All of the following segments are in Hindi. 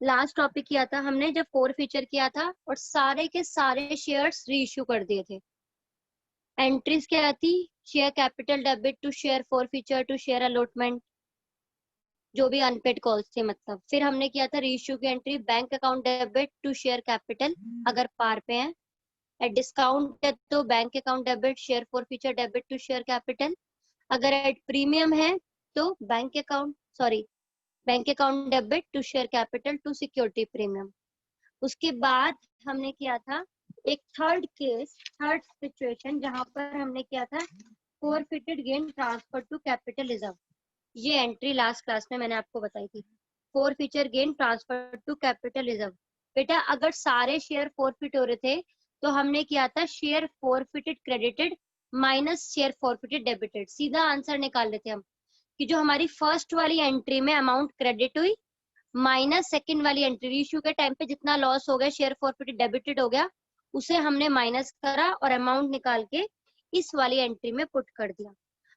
लास्ट टॉपिक किया था हमने जब फोर फीचर किया था और सारे के सारे शेयर्स रीइश्यू कर दिए थे। एंट्रीज क्या थी? Share capital debit to share forfeiture to share allotment, जो भी अनपेड कॉल्स थे मतलब। फिर हमने किया था रीइश्यू की entry bank account debit to share capital अगर पार पे है, एट डिस्काउंट है तो bank account debit share forfeiture debit to share capital, अगर एट प्रीमियम है तो bank account debit to share capital to security premium. उसके बाद हमने किया था एक थर्ड सिचुएशन जहां पर हमने किया था forfeited gain transfer to capital reserve. ये एंट्री लास्ट क्लास में मैंने आपको बताई थी, forfeiture gain transfer to capital reserve. बेटा अगर सारे शेयर फोरफिट हो रहे थे तो हमने किया था share forfeited credited minus share forfeited debited. सीधा आंसर निकाल लेते हम कि जो हमारी फर्स्ट वाली एंट्री में अमाउंट क्रेडिट हुई माइनस सेकंड वाली एंट्री इशू के टाइम पे जितना लॉस हो गया शेयर फॉरफिटेड डेबिटेड हो गया, उसे हमने माइनस करा और अमाउंट निकाल के इस वाली एंट्री में पुट कर दिया।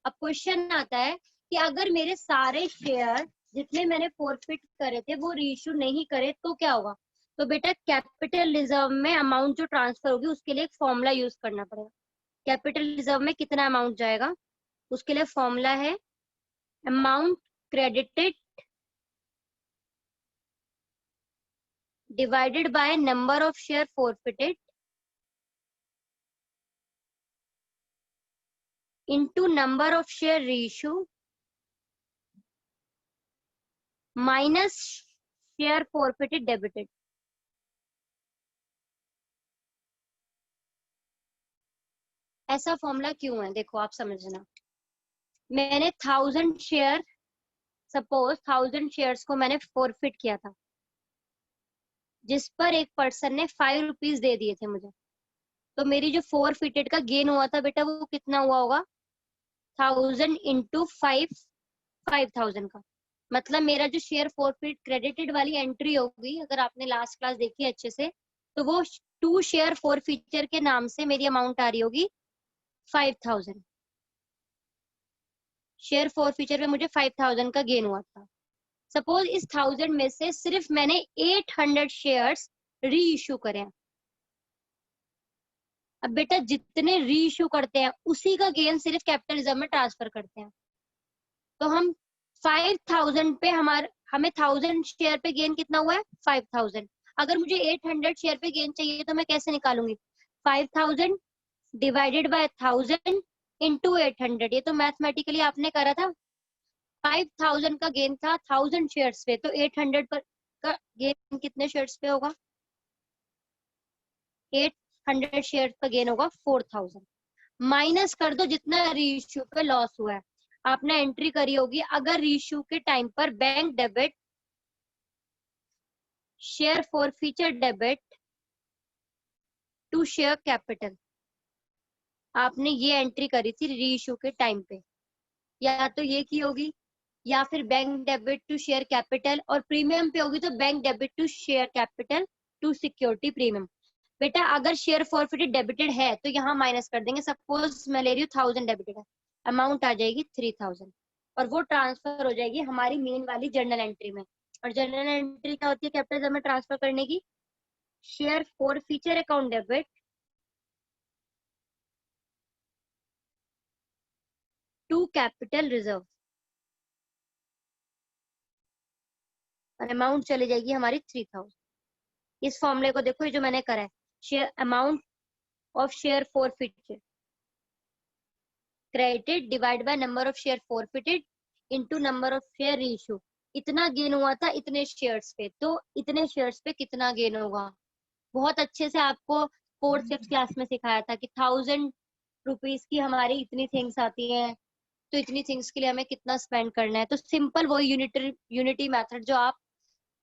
अब क्वेश्चन आता है कि अगर मेरे सारे शेयर जितने मैंने फॉरफिट करे थे वो रीइश्यू नहीं करे तो क्या होगा? तो बेटा कैपिटल रिजर्व में अमाउंट जो ट्रांसफर होगी उसके लिए एक फॉर्मूला यूज करना पड़ेगा। कैपिटल रिजर्व में कितना अमाउंट जाएगा? उसके लिए फॉर्मूला है amount credited divided by number of share forfeited into number of share reissue minus share forfeited debited। ऐसा फॉर्मूला क्यों है? देखो आप समझना, मैंने 1000 शेयर, सपोज 1000 शेयर्स को मैंने फॉरफिट किया था जिस पर एक पर्सन ने 5 रुपीज दे दिए थे मुझे, तो मेरी जो फॉरफिटेड का गेन हुआ था बेटा वो कितना हुआ होगा? 1000 इंटू 5000 का। मतलब मेरा जो शेयर फॉरफिट क्रेडिटेड वाली एंट्री होगी, अगर आपने लास्ट क्लास देखी अच्छे से, तो वो 2 शेयर फोर फीचर के नाम से मेरी अमाउंट आ रही होगी 5000। शेयर फोर फीचर में मुझे 5000 का गेन हुआ था। सपोज इस 1000 में से सिर्फ मैंने 800 शेयर्स री इश्यू करे हैं। अब बेटा जितने री इश्यू करते हैं उसी का गेन सिर्फ कैपिटल रिजर्व में ट्रांसफर करते हैं। तो हम 5000 पे हमें 1000 शेयर पे गेन कितना हुआ है? 5000। अगर मुझे 800 शेयर पे गेन चाहिए तो मैं कैसे निकालूंगी? 5000 डिवाइडेड बाय 1000 इंटू 800। ये तो मैथमेटिकली आपने करा था। 5000 का गेन था 1000 शेयर्स पे, तो 800 पर का गेन कितने शेयर्स पे होगा? 800 शेयर्स का गेन होगा 4000। माइनस कर दो जितना रीइश्यू पे लॉस हुआ है। आपने एंट्री करी होगी अगर रीइश्यू के टाइम पर bank debit share forfeiture debit to share capital, आपने ये एंट्री करी थी रीइश्यू के टाइम पे, या तो ये की होगी या फिर bank debit to share capital, और प्रीमियम पे होगी तो bank debit to share capital to security premium. बेटा अगर शेयर फॉरफिटेड डेबिटेड है तो यहाँ माइनस कर देंगे। सपोज मैं ले रही हूँ 1000 डेबिटेड है, अमाउंट आ जाएगी 3000 और वो ट्रांसफर हो जाएगी हमारी मेन वाली जर्नल एंट्री में। और जर्नल एंट्री क्या होती है कैपिटल रिजर्व में ट्रांसफर करने की? Share forfeiture account debit to capital reserve और अमाउंट चली जाएगी हमारी 3000। इस फॉर्मूले को देखो, ये जो मैंने करा है, share amount of share forfeited credited divide by number of share forfeited into number of share reissue. इतना गेन हुआ था इतने शेयर्स पे, तो इतने शेयर्स पे कितना गेन होगा? बहुत अच्छे से आपको फोर्थ फिफ्थ क्लास में सिखाया था कि 1000 रुपीज की हमारी इतनी थिंग्स आती हैं, तो इतनी थिंग्स के लिए हमें कितना स्पेंड करना है। तो सिंपल वही यूनिटी मेथड जो आप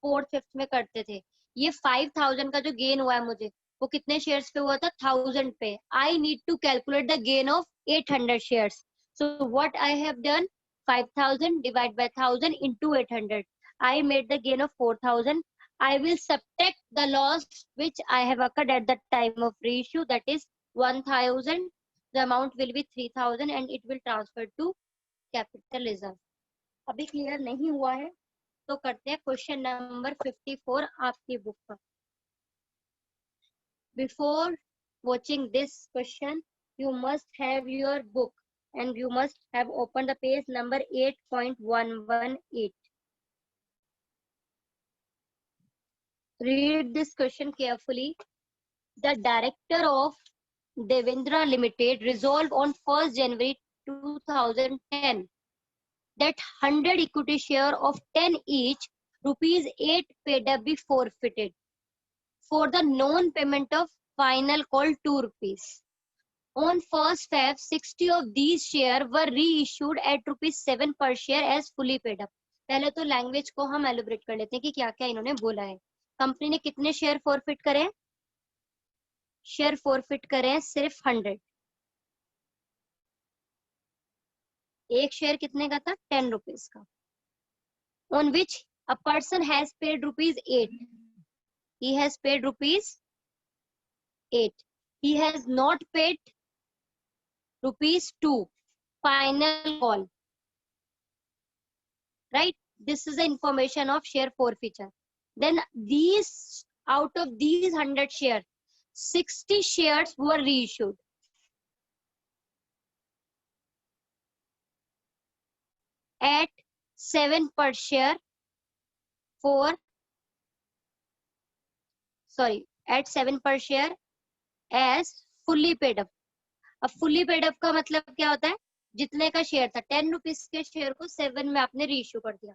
फोर्थ फिफ्थ में करते थे। ये 5000 का जो गेन हुआ है मुझे, वो कितने शेयर्स पे हुआ था? 1000 पे। I need to calculate the gain of 800 shares. So what I have done, 5000 divide by 1000 into 800। I made the gain of 4000. I will subtract the loss which I have occurred at the time of reissue, that is 1000. The amount will be 3000 and it will transfer to capital reserve। अभी क्लियर नहीं हुआ है? तो करते हैं क्वेश्चन नंबर 54 आपकी बुक का। Before watching this question, you must have your book and you must have opened the page number 8.118. Read this question carefully. The director of Devendra Limited resolved on 1st January 2010 that 100 equity share of 10 each rupees 8 paid up be forfeited for the non-payment of final call 2 rupees. On 1st Feb, 60 of these shares were reissued at rupees 7 per share as fully paid up. पहले तो लैंग्वेज को हम एलिब्रेट कर लेते हैं कि क्या क्या इन्होंने बोला है। कंपनी ने कितने शेयर फॉरफिट करे? शेयर फॉरफिट करे सिर्फ 100। एक शेयर कितने का था? 10 रुपीज का। On which a person has paid rupees 8. He has paid rupees 8. He has not paid rupees 2. Final call. Right? This is the information of share forfeiture. Then these, out of these 100 shares, 60 shares were reissued. At 7 per share at 7 per share as fully paid up. अब fully paid up का मतलब क्या होता है? जितने का शेयर था 10 रुपीज के शेयर को 7 में आपने रीइश्यू कर दिया।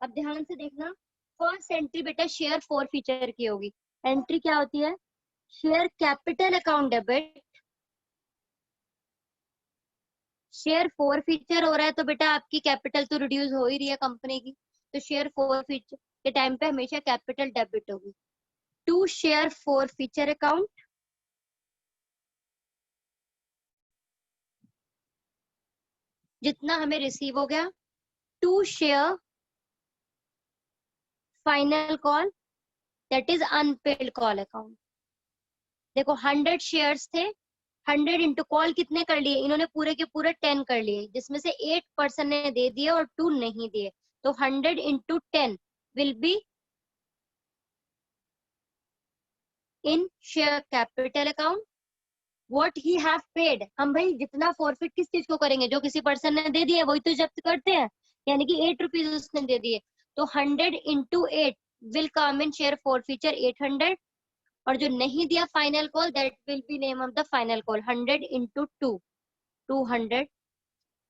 अब ध्यान से देखना, फर्स्ट एंट्री बेटा शेयर फॉरफीचर की होगी। एंट्री क्या होती है? Share capital account debit. Share forfeiture हो रहा है तो बेटा आपकी कैपिटल तो रिड्यूस हो ही रही है कंपनी की, तो शेयर फॉरफीचर के टाइम पे हमेशा कैपिटल डेबिट होगी। टू शेयर फॉरफीचर अकाउंट, जितना हमें रिसीव हो गया। To share final call, that is unpaid call account. देखो 100 शेयर्स थे, 100 इंटू कॉल कितने कर लिए इन्होंने? पूरे के पूरे 10 कर लिए, जिसमें से 8% ने दे दिए और 2 नहीं दिए, तो 100 into 10 will be in share capital account. What he have paid, हम भाई जितना फॉरफिट किस चीज को करेंगे? जो किसी पर्सन ने दे दिया वही तो जब्त करते हैं, यानी कि 8 रुपीज उसने दे दिए, तो 100 into 8 will come in share forfeiture 800, और जो नहीं दिया final call that will be name of the final call 100 into 2, 200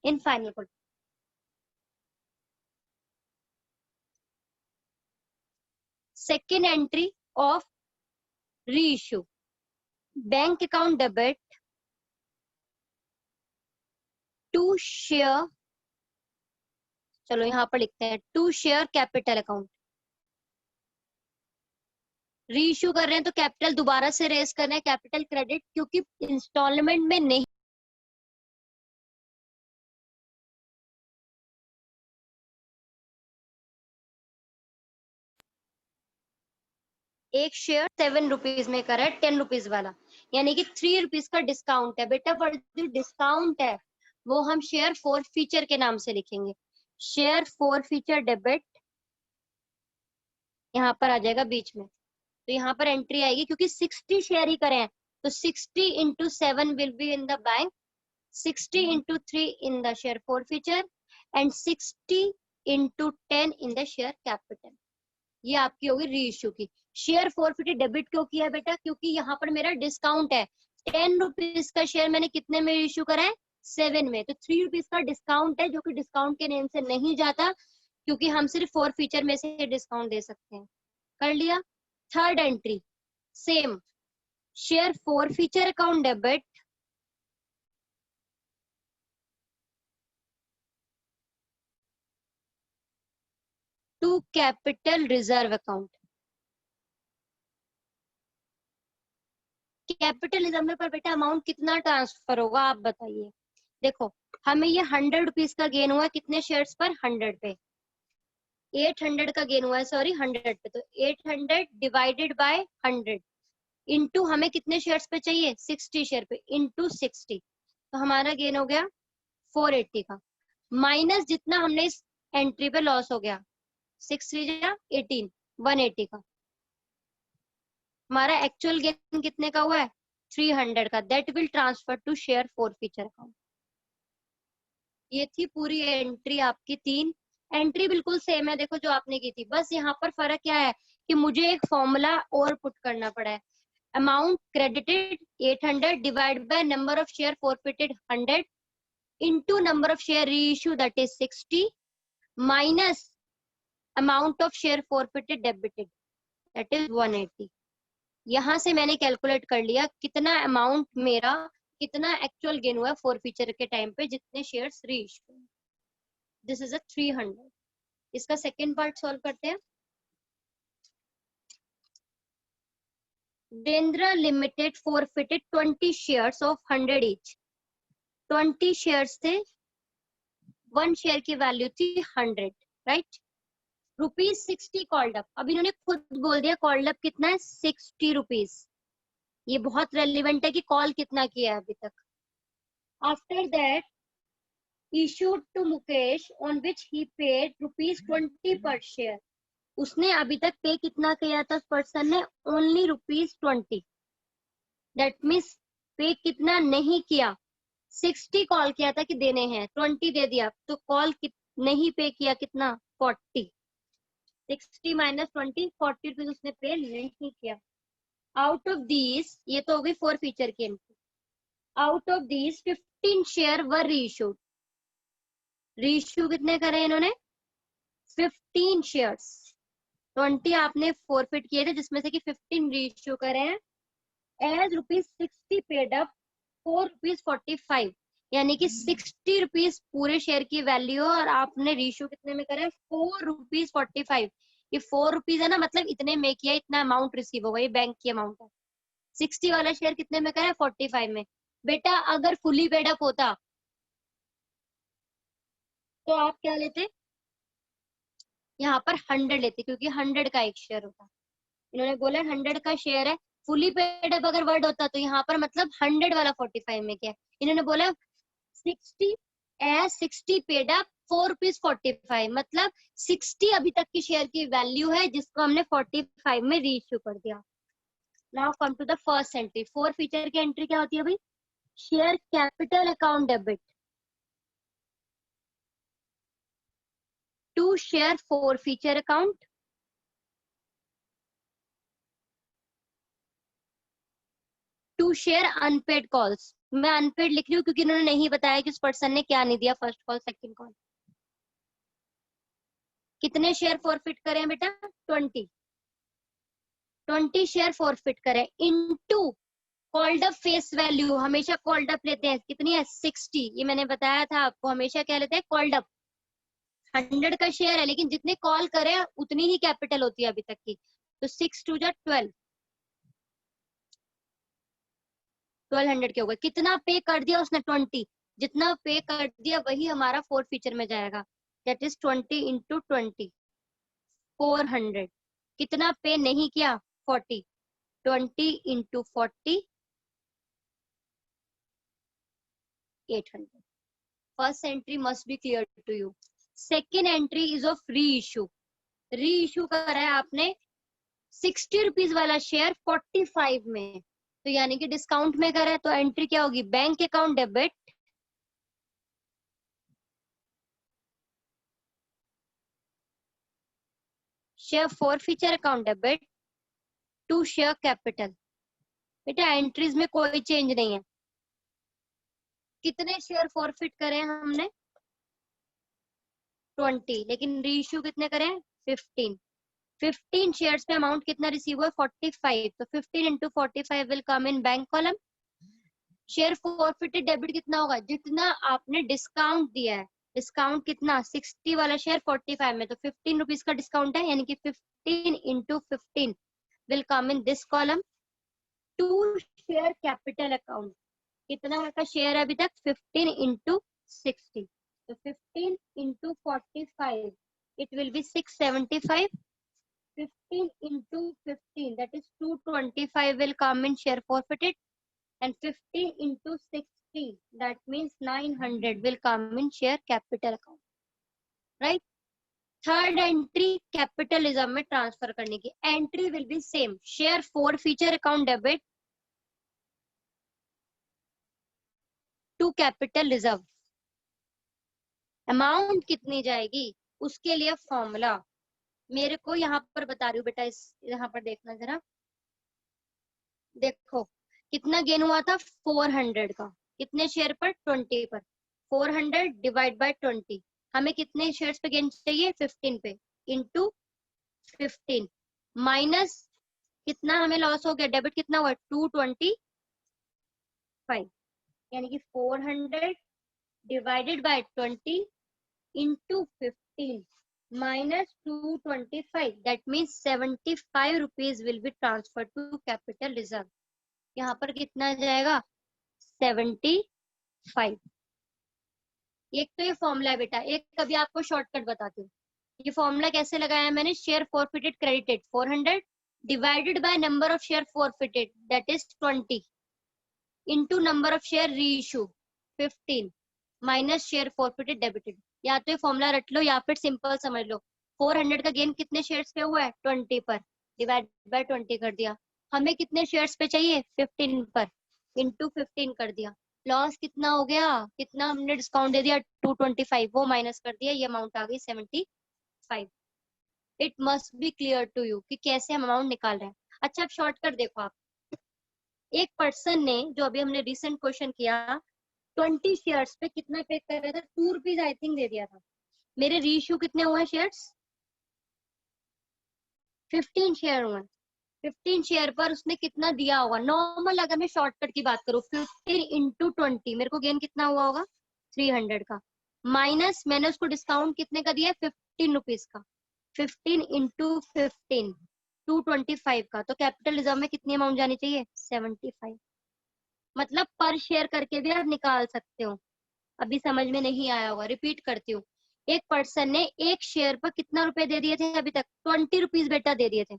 in final call. Second entry of reissue, bank account debit to share, चलो यहाँ पर लिखते हैं to share capital account. Reissue कर रहे हैं तो कैपिटल दोबारा से रेज कर रहे हैं, कैपिटल क्रेडिट, क्योंकि इंस्टॉलमेंट में नहीं एक शेयर 7 रुपीज में करा है 10 रुपीज वाला, यानी कि 3 रुपीज का डिस्काउंट है बेटा, पर जो डिस्काउंट है वो हम शेयर फॉर फीचर के नाम से लिखेंगे। शेयर फॉर फीचर डेबिट यहाँ पर आ जाएगा बीच में, तो यहाँ पर एंट्री आएगी क्योंकि 60 शेयर ही करे हैं, तो 60 into 7 will be in the bank, 60 into 3 in the share for feature and 60 into 10 in the share capital. ये आपकी होगी रीइश्यू की। शेयर फॉरफिटेड डेबिट क्यों किया बेटा? क्योंकि यहाँ पर मेरा डिस्काउंट है, 10 रुपीज का शेयर मैंने कितने में इश्यू करा है? 7 में, तो 3 रुपीज का डिस्काउंट है जो कि डिस्काउंट के नेम से नहीं जाता, क्योंकि हम सिर्फ फॉर फीचर में से डिस्काउंट दे सकते हैं। कर लिया। Third entry same, share forfeiture account debit to capital reserve account. Capital reserve में पर बेटा अमाउंट कितना ट्रांसफर होगा आप बताइए। देखो हमें ये 100 रुपीज का गेन हुआ कितने शेयर्स पर? 100 पे। 800 का गेन हुआ है, सॉरी 100 पे, तो 800 डिवाइडेड बाय 100 इंटू हमें कितने शेयर्स पे चाहिए? 60 शेयर पे, इंटू 60, तो हमारा गेन हो गया 480 का, माइनस जितना हमने इस एंट्री पे लॉस हो गया 6 3 18, 180 का। हमारा एक्चुअल गेन कितने का हुआ है? 300 का। That will transfer to share forfeiture account. ये थी पूरी एंट्री आपकी। 3 एंट्री बिल्कुल सेम है देखो जो आपने की थी, बस यहाँ पर फर्क क्या है कि मुझे एक फॉर्मूला और पुट करना पड़ा है। Amount credited 800 divide by number of share forfeited 100 into number of share reissue that is 60 minus amount of share forfeited debited that is 180। यहाँ से मैंने कैलकुलेट कर लिया कितना अमाउंट मेरा, कितना एक्चुअल गेन हुआ फॉरफीचर के टाइम पे जितने shares reissue. This is a 300। इसका सेकेंड पार्ट सॉल्व करते हैं। Dendra Limited forfeited 20 shares of 100 each। 20 shares थे, 1 शेयर की वैल्यू थी 100, राइट। Rupees 60 called up. अब इन्होंने खुद बोल दिया कॉल्ड अप कितना है, 60 रुपीज। ये बहुत रेलिवेंट है कि कॉल कितना किया है अभी तक। After that issued to Mukesh on which he paid rupees 20 per share। उसने अभी तक पे कितना किया था उस पर्सन ने? Only rupees 20। दैट मीन्स पे कितना नहीं किया, 60 कॉल किया था कि देने हैं, 20 दे दिया, तो कॉल नहीं पे किया कितना? 40। 60 माइनस 20, 40 रुपीज उसने पे नहीं किया। आउट ऑफ दीज, ये तो हो गई फॉरफीचर की entry. Out of these 15 share were reissued. Reissue कितने करे इन्होंने? 15 शेयर्स। 20 आपने फॉरफिट किए थे जिसमें से कि 15 रीइश्यू करे हैं। As rupees 60 paid up 4 rupees 45, यानी कि 60 रुपीज पूरे शेयर की वैल्यू और आपने रीइश्यू कितने में करे? 4 रुपीज 45। ये 4 रुपीज है ना, मतलब इतने में किया, इतना अमाउंट रिसीव होगा, ये बैंक की अमाउंट है। 60 वाला शेयर कितने में करे? 45 में। बेटा अगर फुली पेड अप होता तो आप क्या लेते? यहाँ पर 100 लेते, क्योंकि 100 का एक शेयर होता। इन्होंने बोला 100 का शेयर है, फुली पेड अप अगर वर्ड होता तो यहाँ पर मतलब 100 वाला 45 में क्या? इन्होंने बोला 60 एज 60 पेड अप 4 रुपीज 45, मतलब 60 अभी तक की शेयर की वैल्यू है जिसको हमने 45 में रीइश्यू कर दिया। Now come to the first entry. Forfeiture की एंट्री क्या होती है भाई? Share capital account debit to share forfeiture account to share unpaid calls. मैं अनपेड लिख रही हूँ क्योंकि इन्होंने नहीं बताया कि उस पर्सन ने क्या नहीं दिया, फर्स्ट कॉल सेकंड कॉल। कितने शेयर फॉरफिट करें बेटा? 20। 20 शेयर फॉरफिट करें into called up face value. हमेशा कॉल्ड अप लेते हैं, कितनी है? 60। ये मैंने बताया था आपको, हमेशा क्या लेते हैं? Called up. 100 का शेयर है लेकिन जितने कॉल करे उतनी ही कैपिटल होती है अभी तक की, तो 6 2 जा 12, 1200 के हो गए। कितना पे कर दिया उसने? 20। जितना पे कर दिया वही हमारा फोर्थ फीचर में जाएगा, दैट इज 20 इंटू 20, 400। कितना पे नहीं किया? 40। 20 into 40, 800। First entry must be clear to you. Second entry is of reissue. Reissue करा है आपने 60 रुपीज वाला शेयर 45 में, तो यानी कि डिस्काउंट में करा है, तो एंट्री क्या होगी? Bank account debit share forfeiture account debit to share capital. बेटा एंट्रीज में कोई चेंज नहीं है। कितने शेयर फॉरफिट करें हमने? 20, लेकिन रीइश्यू कितने करें? 15। 15 शेयर्स पे अमाउंट कितना रिसीव हुआ? 45, तो 15 into 45 will come in bank column. Share forfeited debit कितना होगा? जितना आपने डिस्काउंट दिया है। डिस्काउंट कितना? 60 वाला शेयर 45 में, तो 15 रुपीज का डिस्काउंट है, यानी कि 15 into 15 will come in this column. To share capital account, कितना का शेयर है अभी तक? 15 इंटू 60, तो 15 into 45 it will be 675. 15 into 15 that is 225 will come in share forfeited, and 15 into 60 that means 900 will come in share capital account, right? Third entry capitalism में ट्रांसफर करने की, entry will be same, share forfeiture account debit to capital reserve. Amount कितनी जाएगी उसके लिए फॉर्मूला मेरे को यहाँ पर बता रही हूँ बेटा, इस यहाँ पर देखना जरा, देखो कितना गेन हुआ था 400 का, कितने शेयर पर 20 पर, 400 डिवाइड बाय 20, हमें कितने शेयर्स पे गेन चाहिए 15 पे, इंटू 15 माइनस कितना हमें लॉस हो गया, डेबिट कितना हुआ 225, यानी कि 400 divided by 20 into 15 minus 225, that means 75 rupees will be transferred to capital reserve। यहाँ पर कितना जाएगा 75। एक तो ये फॉर्मूला है बेटा, एक कभी आपको शॉर्टकट बताती हूँ। ये फॉर्मूला कैसे लगाया मैंने, share forfeited credited 400 divided by number of share forfeited that is 20 into number of share reissue 15 minus share forfeited debited. या तो ये फॉर्मूला रट लो या फिर सिंपल समझ लो, 400 का गेन कितने शेयर्स पे हुआ है 20 पर, डिवाइड बाय 20 कर दिया, हमें कितने शेयर्स पे चाहिए 15 पर, इंटू 15 कर दिया, लॉस कितना हो गया, कितना हमने डिस्काउंट दे दिया 225, वो माइनस कर दिया, ये अमाउंट आ गई 75। It must be clear to you कि कैसे हम अमाउंट निकाल रहे हैं। अच्छा अब शॉर्टकट देखो आप, एक पर्सन ने जो अभी हमने रिसेंट क्वेश्चन किया 20 शेयर्स पे कितना पे कर रहा था 2 रुपीज आई थिंक दे दिया था, मेरे रीइश्यू कितने हुए शेयर्स 15 शेयर हुए, 15 शेयर पर उसने कितना दिया होगा, नॉर्मल अगर मैं शॉर्टकट की बात करूं 15 इंटू 20 मेरे को गेन कितना हुआ होगा 300 का, माइनस मैंने उसको डिस्काउंट कितने का दिया 15 रुपीज का, 15 इंटू 15 225 का, तो कैपिटल रिजर्व में कितनी अमाउंट जानी चाहिए 75। मतलब पर शेयर करके भी आप निकाल सकते हो, अभी समझ में नहीं आया होगा, रिपीट करती हूँ। एक पर्सन ने एक शेयर पर कितना रुपए दे दिए थे अभी तक 20 रुपीज बेटा दे दिए थे,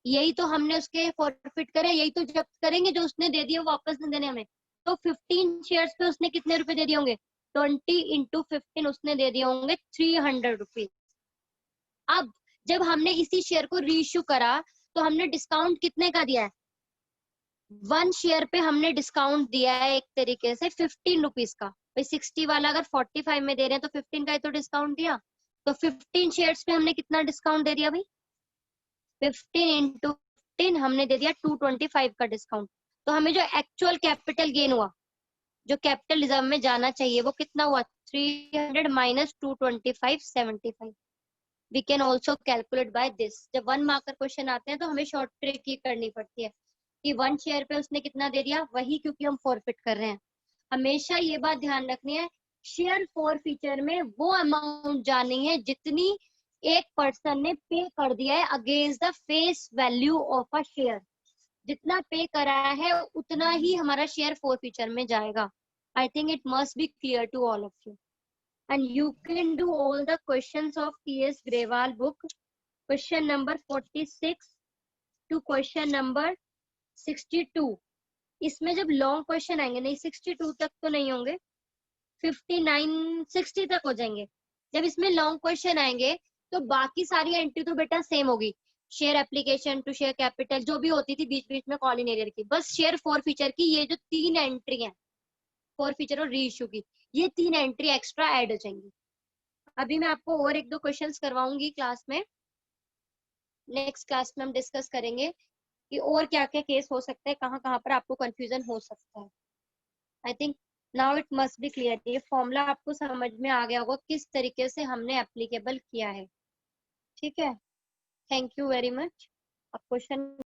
यही तो हमने उसके फॉरफिट करे, यही तो जब्त करेंगे जो उसने दे दिए वापस नहीं देने हमें। तो 15 शेयर्स पे उसने कितने रुपए दे दिए होंगे 20 इंटू 15 उसने दे दिए होंगे 300 रुपीज। अब जब हमने इसी शेयर को रीइश्यू करा तो हमने डिस्काउंट कितने का दिया है, 1 शेयर पे हमने डिस्काउंट दिया है एक तरीके से 15 रुपीज का, भाई 60 वाला अगर 45 में दे रहे हैं तो 15 का ही तो डिस्काउंट दिया, तो 15 शेयर्स पे हमने कितना डिस्काउंट दे दिया भाई 15 इंटू 15 हमने दे दिया 225 का डिस्काउंट। तो हमें जो एक्चुअल कैपिटल गेन हुआ जो कैपिटल रिजर्व में जाना चाहिए वो कितना हुआ 300 minus 225 75। We can also calculate by this. जब 1 मार्कर क्वेश्चन आते हैं तो हमें शॉर्ट ट्रिक ही करनी पड़ती है कि 1 शेयर पे उसने कितना दे दिया वही, क्योंकि हम फॉरफिट कर रहे हैं। हमेशा ये बात ध्यान रखनी है शेयर फॉर फीचर में वो अमाउंट जानी है जितनी एक पर्सन ने पे कर दिया है against the face value of a share, जितना पे कराया है उतना ही हमारा शेयर फॉर फीचर में जाएगा। I think it must be clear to all of you and you can do all the questions of P.S. Grewal book, question number 46 to question number 62। इसमें जब लॉन्ग क्वेश्चन आएंगे, नहीं 62 तक तो नहीं होंगे, 59 60 तक हो जाएंगे। जब इसमें लॉन्ग क्वेश्चन आएंगे तो बाकी सारी एंट्री तो बेटा सेम होगी, share application to share capital जो भी होती थी बीच बीच में कॉलिन एरियर की, बस शेयर फॉर फीचर की ये जो 3 एंट्री है फॉर फीचर और री इशू की, ये 3 एंट्री एक्स्ट्रा ऐड हो जाएंगी। अभी मैं आपको और 1-2 क्वेश्चंस करवाऊंगी क्लास में, नेक्स्ट क्लास में हम डिस्कस करेंगे कि और क्या क्या केस हो सकता है, कहाँ कहाँ पर आपको कंफ्यूजन हो सकता है। I think now it must be clear, ये फॉर्मूला आपको समझ में आ गया होगा किस तरीके से हमने एप्लीकेबल किया है। ठीक है, थैंक यू वेरी मच। अब क्वेश्चन